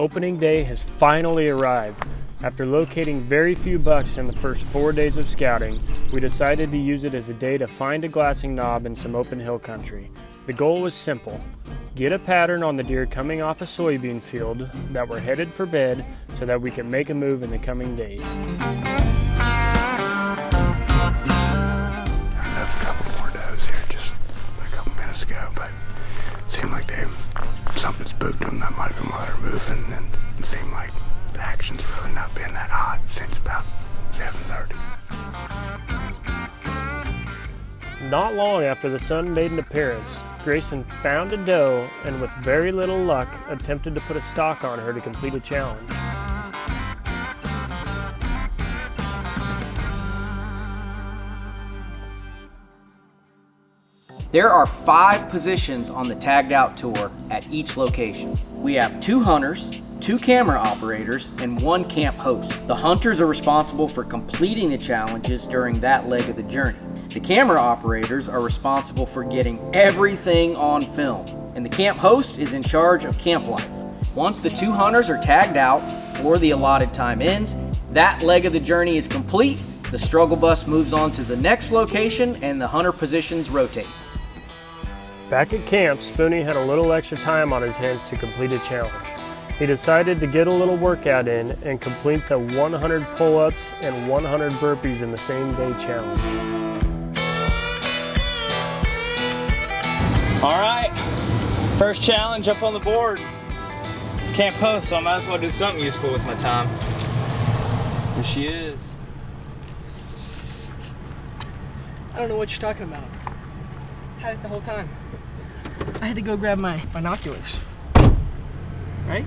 Opening day has finally arrived. After locating very few bucks in the first 4 days of scouting, we decided to use it as a day to find a glassing knob in some open hill country. The goal was simple: get a pattern on the deer coming off a soybean field that were headed for bed so that we could make a move in the coming days. I left a couple more does here just a couple minutes ago, but it seemed like something spooked them. That might have been why they're moving, and it seemed like the action's really not been that hot since about 7:30. Not long after the sun made an appearance, Grayson found a doe and with very little luck attempted to put a stalk on her to complete a challenge. There are 5 positions on the Tagged Out tour at each location. We have 2 hunters, 2 camera operators, and 1 camp host. The hunters are responsible for completing the challenges during that leg of the journey. The camera operators are responsible for getting everything on film, and the camp host is in charge of camp life. Once the 2 hunters are tagged out or the allotted time ends, that leg of the journey is complete, the struggle bus moves on to the next location, and the hunter positions rotate. Back at camp, Spoonie had a little extra time on his hands to complete a challenge. He decided to get a little workout in and complete the 100 pull-ups and 100 burpees in the same day challenge. All right, first challenge up on the board. Can't post, so I might as well do something useful with my time. Here she is. I don't know what you're talking about. Had it the whole time. I had to go grab my binoculars. Right?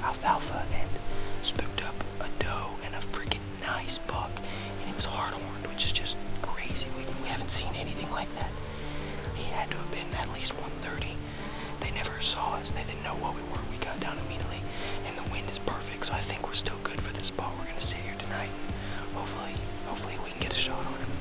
Alfalfa and spooked up a doe and a freaking nice buck, and it was hard-horned, which is just crazy. We haven't seen anything like that. He had to have been at least 130. They never saw us. They didn't know what we were. We got down immediately, and the wind is perfect, so I think we're still good for this spot. We're gonna sit here tonight. Hopefully we can get a shot on him.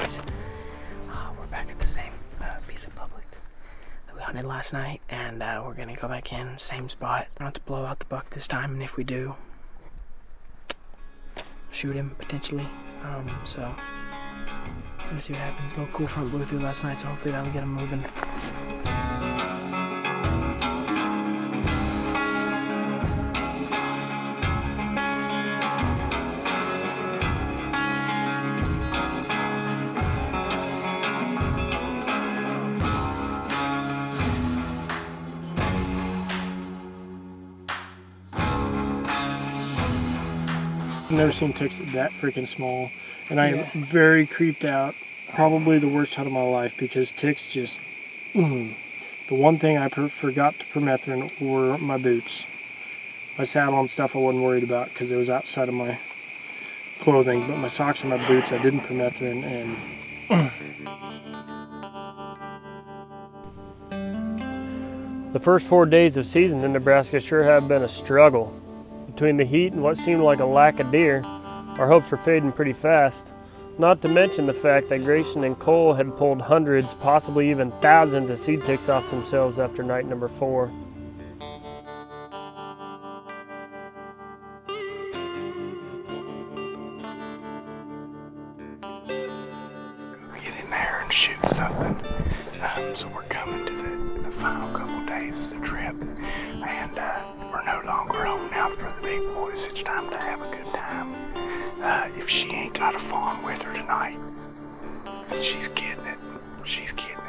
boys. We're back at the same piece of public that we hunted last night, and we're gonna go back in, same spot. Not to blow out the buck this time, and if we do, shoot him potentially. So let me see what happens. A little cool front blew through last night, so hopefully that'll get him moving. I've never seen ticks that freaking small, and I am very creeped out. Probably the worst hunt of my life, because ticks just, the one thing I forgot to permethrin were my boots. My saddle and stuff I wasn't worried about because it was outside of my clothing, but my socks and my boots I didn't permethrin, and the first 4 days of season in Nebraska sure have been a struggle. Between the heat and what seemed like a lack of deer, our hopes were fading pretty fast. Not to mention the fact that Grayson and Cole had pulled hundreds, possibly even thousands of seed ticks off themselves after night number 4. Get in there and shoot something. So we're coming to the final couple days of the trip, and we're no longer holding out for the big boys. It's time to have a good time. If she ain't got a fawn with her tonight, she's getting it. She's getting it.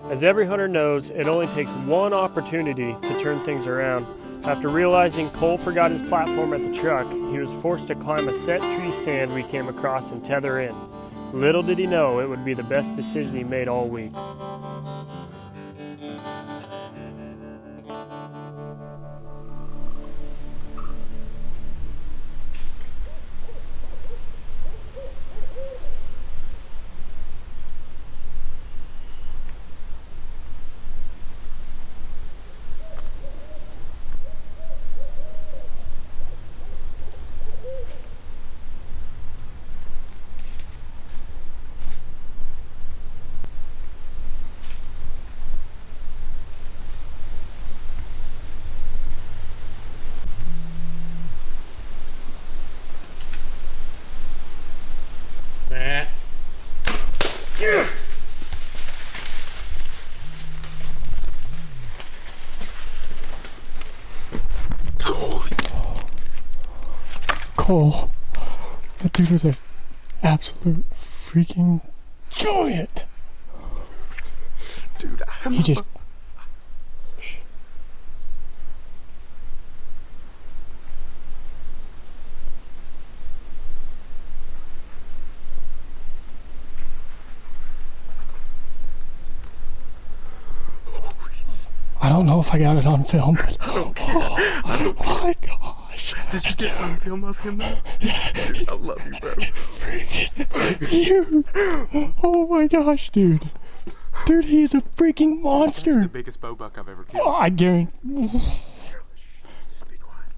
As every hunter knows, it only takes one opportunity to turn things around. After realizing Cole forgot his platform at the truck, he was forced to climb a set tree stand we came across and tether in. Little did he know it would be the best decision he made all week. Cole, that dude was an absolute freaking giant. Dude, He just. I don't know if I got it on film, but oh my gosh. Did you get some film of him, though? Dude, I love you, bro. You. Oh my gosh, dude. Dude, he is a freaking monster. This is the biggest bow buck I've ever killed. Oh, I guarantee. Just be quiet.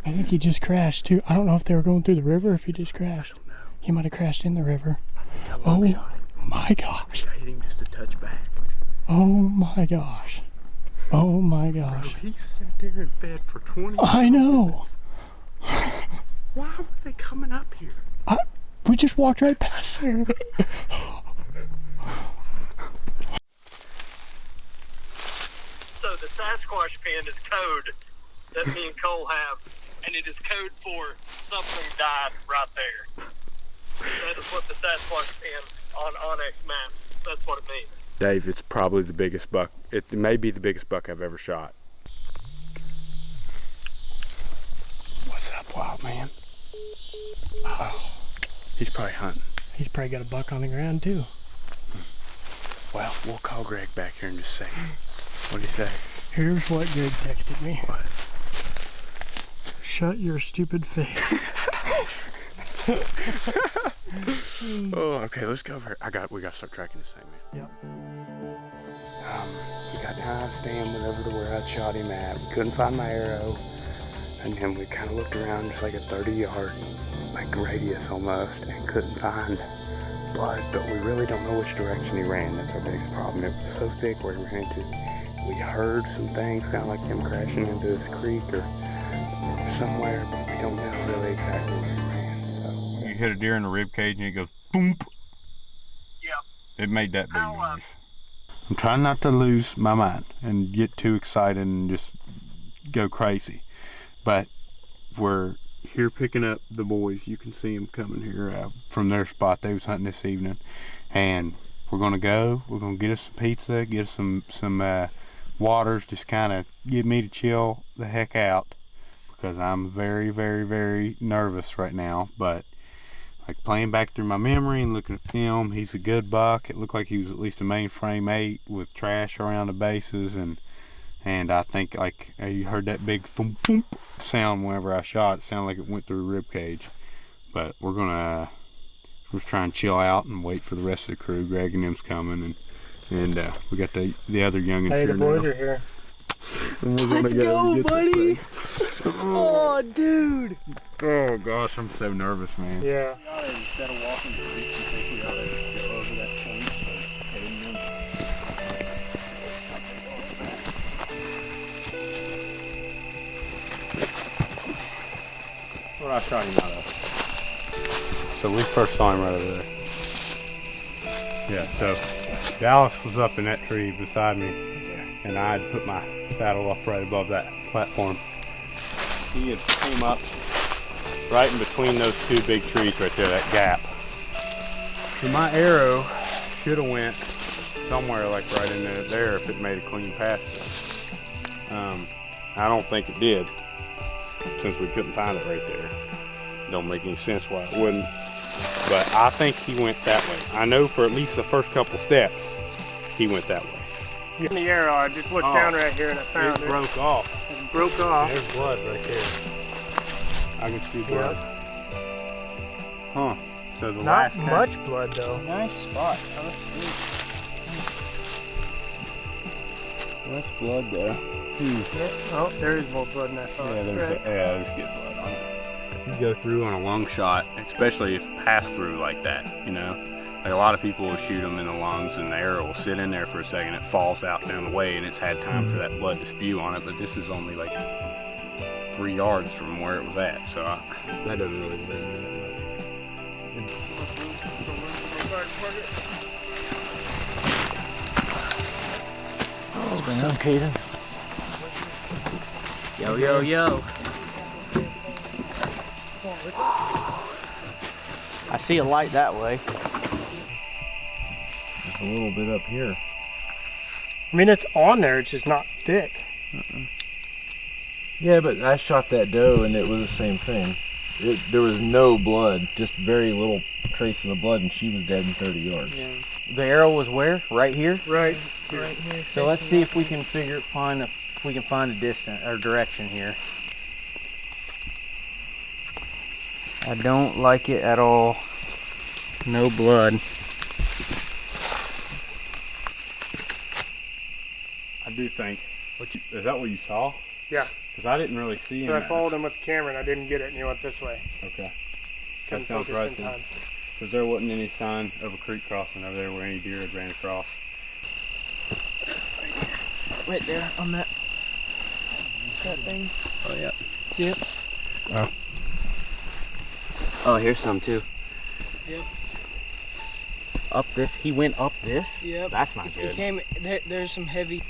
I think he just crashed too. I don't know if they were going through the river or if he just crashed. He might have crashed in the river. Oh my gosh. I hit him just a touch back. Oh my gosh. Oh my gosh. Bro, he sat there and fed for 20 I know. Why were they coming up here? We just walked right past there. So the Sasquatch pin is code that me and Cole have, and it is code for something died right there. That is what the Sasquatch pin on Onyx maps, that's what it means. Dave, it's probably the biggest buck. It may be the biggest buck I've ever shot. What's up, wild man? Oh, he's probably hunting. He's probably got a buck on the ground too. Well, we'll call Greg back here in just a second. What'd he say? Here's what Greg texted me. What? Shut your stupid face. Oh, okay, let's go over here. We gotta start tracking this thing, man. Yep. We got down, stand went over to where I shot him at. We couldn't find my arrow. And then we kind of looked around just like a 30-yard, like radius almost, and couldn't find blood. But we really don't know which direction he ran. That's our biggest problem. It was so thick where he ran into. We heard some things sound like him crashing into this creek or somewhere, but we don't know really exactly where he ran. So. You hit a deer in the rib cage and it goes boom. Yeah. It made that big noise. I'm trying not to lose my mind and get too excited and just go crazy. But we're here picking up the boys. You can see them coming here from their spot they was hunting this evening. And we're going to go. We're going to get us some pizza, get us some waters, just kind of get me to chill the heck out because I'm very, very, very nervous right now. But like playing back through my memory and looking at film, he's a good buck. It looked like he was at least a mainframe 8 with trash around the bases, and I think like you heard that big thump thump sound whenever I shot. It sounded like it went through the rib cage. But we're trying to chill out and wait for the rest of the crew. Greg and them's coming, and we got the other youngins Hey, here the boys now. are here. Let's go, buddy. Oh, dude. Oh gosh, I'm so nervous, man. Yeah. Instead of walking the creek, you think we ought to go over that point. What I shot him out of. So we first saw him right over there. Yeah, so Dallas was up in that tree beside me, and I had put my saddle up right above that platform. He had came up right in between those two big trees right there, that gap. So my arrow should have went somewhere like right in there if it made a clean pass. I don't think it did, since we couldn't find it right there. Don't make any sense why it wouldn't. But I think he went that way. I know for at least the first couple steps, he went that way. In the arrow, I just looked down right here and I found it. Broke off. It broke off. There's blood right there. I can see blood. Huh. So the Not last much blood though. Nice spot. That's blood there. Oh, there is more blood than I thought. There's good blood on it. You go through on a lung shot, especially if pass through like that, you know. Like a lot of people will shoot them in the lungs and the arrow will sit in there for a second. It falls out down the way and it's had time for that blood to spew on it. But this is only like 3 yards from where it was at, so that doesn't really bring me that much. Let's bring up Caden. Yo, yo, yo. I see a light that way. There's a little bit up here. I mean, it's on there. It's just not thick. Yeah, but I shot that doe and it was the same thing. There was no blood, just very little traces of blood, and she was dead in 30 yards. Yeah. The arrow was where? Right here? Right here. So let's see if we can find a distance or direction here. I don't like it at all. No blood. I do think. Is that what you saw? Yeah. Because I didn't really see him. So I followed him with the camera and I didn't get it, and he went this way. Okay. Couldn't sounds focus right in then. time. Because there wasn't any sign of a creek crossing over there where any deer had ran across. Right there on that thing. Oh, yeah. See it? Oh. Oh, here's some too. Yep. Up this? He went up this? Yep. That's not He good. came. There's some heavy.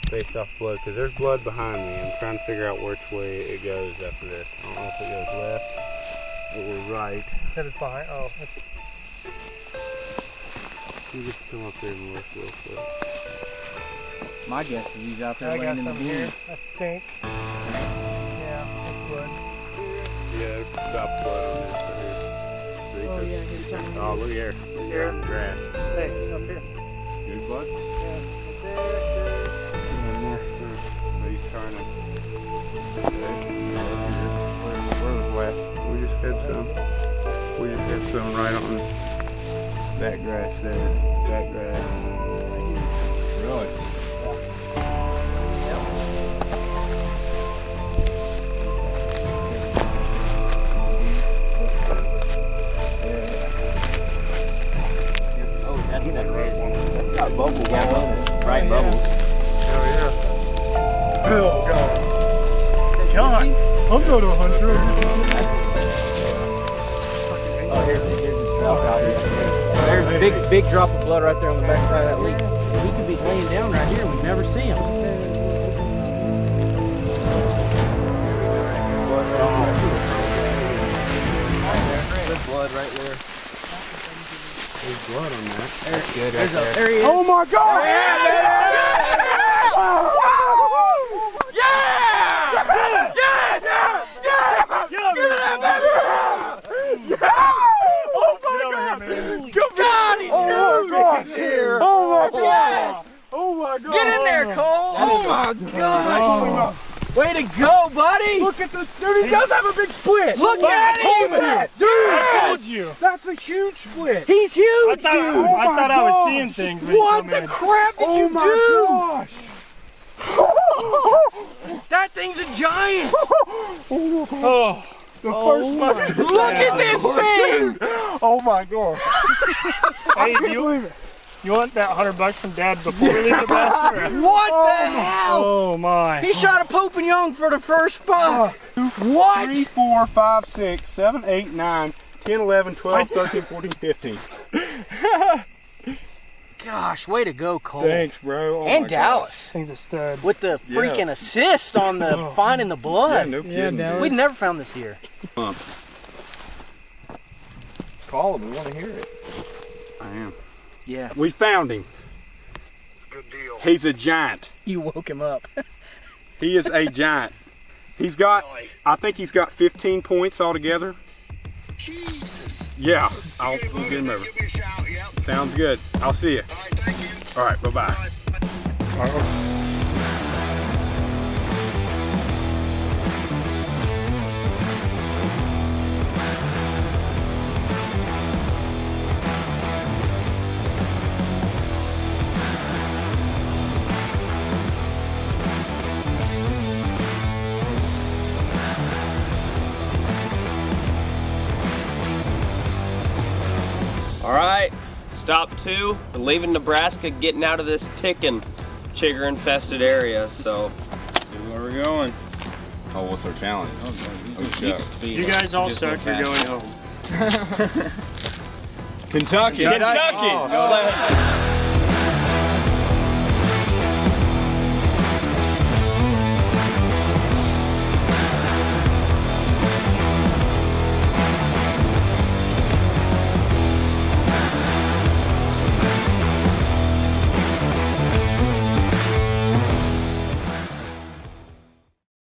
Based off blood, because there's blood behind me. I'm trying to figure out which way it goes after this. I don't know if it goes left or right. That is behind. Oh, that's, You just come up there and look real quick. My guess is he's out there I got laying in the some here, beans. I think. Yeah, that's blood. Yeah, there's about blood on this right here. Oh yeah, here's something. Oh, look here. Here on the grass. Hey, up here. Good bud? Yeah, But he's trying to. Where was wet? We just had some. We just had some right on that grass there. That grass. Really? That's got bubbles all on it. Bright bubbles. Oh yeah. Oh God. John, I'll go to a hunter. Oh, here's the drop out here. There's a big drop of blood right there on the back side of that leak. He could be laying down right here and we never see him. Good blood right there. There's blood on that. That's good right there. There he is. Oh my God! Get in there, Cole! Oh my gosh! Way to go, buddy! Look at this, dude. He does have a big split. Look at him! Dude, I told you. that's a huge split. He's huge, I dude! thought I was seeing things. when you What come the in. crap did you do? That thing's a giant! Oh, Look at this thing! Oh my God. hey, you want that $100 from Dad before we leave Nebraska? What the hell? Oh my! He shot a Pope and Young for the first buck. What? 3, 4, 5, 6, 7, 8, 9, 10, 11, 12, 13, 14, 15. Gosh, way to go, Cole. Thanks, bro. Oh And my Dallas. Thing's a stud. With the freaking assist on the finding the gosh. blood. Yeah, no kidding. Dallas. We'd never found this here. Call him. We want to hear it. I am. Yeah. We found him. Good deal. He's a giant. You woke him up. He is a giant. He's got, I think he's got 15 points altogether. Jesus. Yeah, we'll get him over. Give me a shout, yep. Sounds good. I'll see you. All right, thank you. All right, bye-bye. All right, stop 2, we're leaving Nebraska, getting out of this ticking chigger infested area, so let's see where we're going. Oh, what's our challenge? You guys all suck. You're going home. Kentucky. Kentucky! Oh.